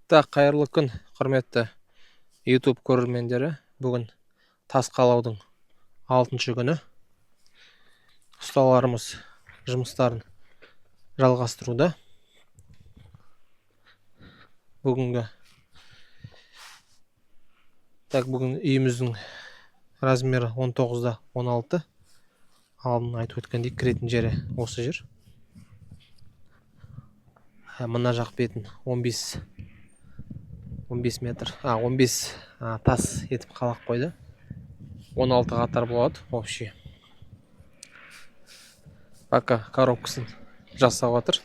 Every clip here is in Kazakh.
Қайырлы күн, құрметті YouTube көрермендері. Бүгін тас қалаудың 6-шы күні. Ұсталарымыз жұмыстарын жалғастыруда. Бүгін үйіміздің размері 19-16. Алдын айтып өткендей кіретін жері осы жер. Мына жақ бетін 15 метр, 15 тас етіп қалақ қойды. 16 қатар болады общий. Пока коробкасын жасап жатыр.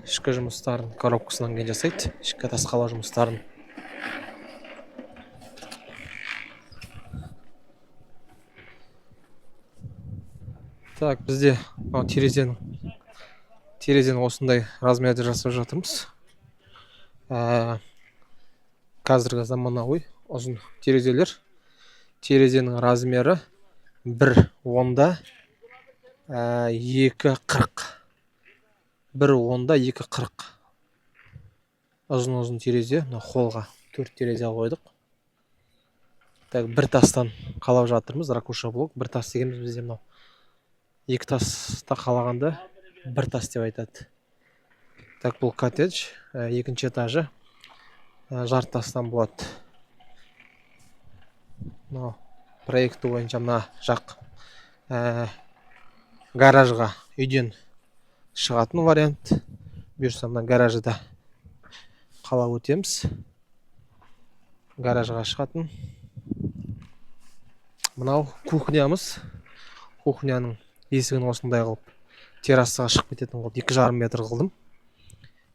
Ішкі жұмыстарын коробкасынан кейін жасайды. Ішкі тас қалау жұмыстарын. Так, бізде терезені осындай размерде жасап жатырмыз. Қазіргі заманауи ұзын терезелер. Терезенің размері 1.10-да 2.40. 1.10-да 2.40. Ұзын терезе. Холға 4 терезе қойдық. Так, бір тастан қалап жатырмыз. Ракуша блок. Бір тас дегеніміз бізде мынау. 2 таста қалағанда бір тас деп айтады. Так, бұл коттедж. Екінші этажы жарты тастан болады. Проекті бойынша мына жақ гаражға үйден шығатын вариант. Бұйырса мына гаражы да қалап өтеміз. Гаражға шығатын. Мынау кухнямыз. Кухняның есігін осындай қылып террасаға шығып кететін қылып 2,5 метр қылдым.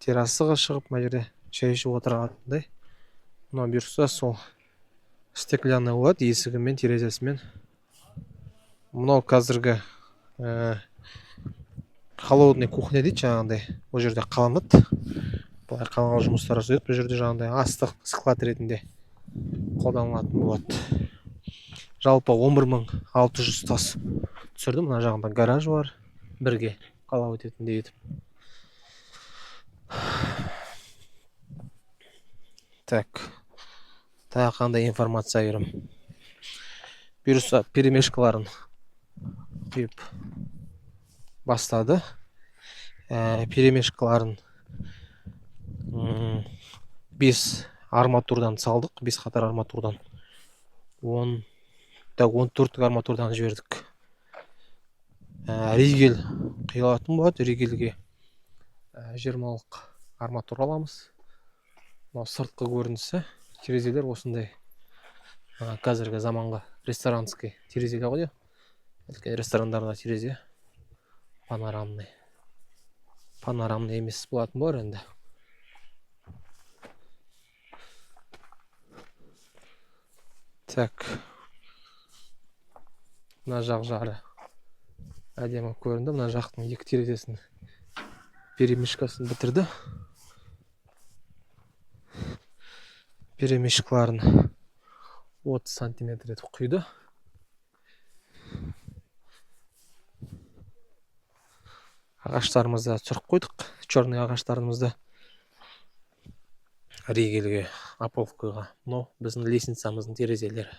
Террасаға шығып, мына жерде шай ішіп отырғандай. Мынау бұйырса сол стеклянный болады, есігімен, терезесімен. Мынау қазіргі холодный кухня дейді, жаңағындай. Бұл жерде қаланады. Бұлай қаланған жұмыстар жасайды. Бұл жерде жаңағындай астық склад ретінде қолданылатын болады. Жалпы 11.600 тас түсірдім. Мына жағында гараж бар. Бірге қалап өтетіндей етіп. Так. Тағы қандай информация берем. Бұйырса перемешкаларын құйып бастады. Перемешкаларын 5 арматурдан салдық. 5 қатар арматурдан. 14 арматурдан жібердік. Ригель құйылатын болады. Ригельге 20-лық арматура аламыз. Сыртқы көрінісі. Терезелер осындай. Қазіргі заманғы ресторанский терезелер ғой. Ресторандарда терезе панорамный. Панорамный емес болатын бар енді. Так. Мына жақ жары әдемі көрінді. Мына жақтың 2 терезесін перемешкасын бітірді. Перемешкаларын 30 сантиметр етіп құйды. Ағаштарымызды түріп қойдық. Черный ағаштарымызды ригельге, оповкаға. Мынау біздің лестницамыздың терезелері.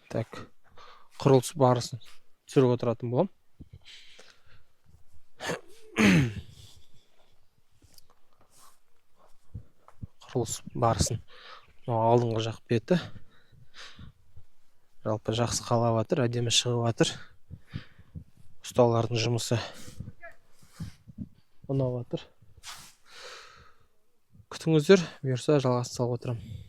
Так, құрылыс барысын түсіріп отыратын болам. Құрылыс барысын. Алдыңғы жақ беті. Жалпы жақсы қалап жатыр, әдемі шығып жатыр. Ұсталардың жұмысы ұнап жатыр. Күтіңіздер, бұйырса жалғастырып отырамын.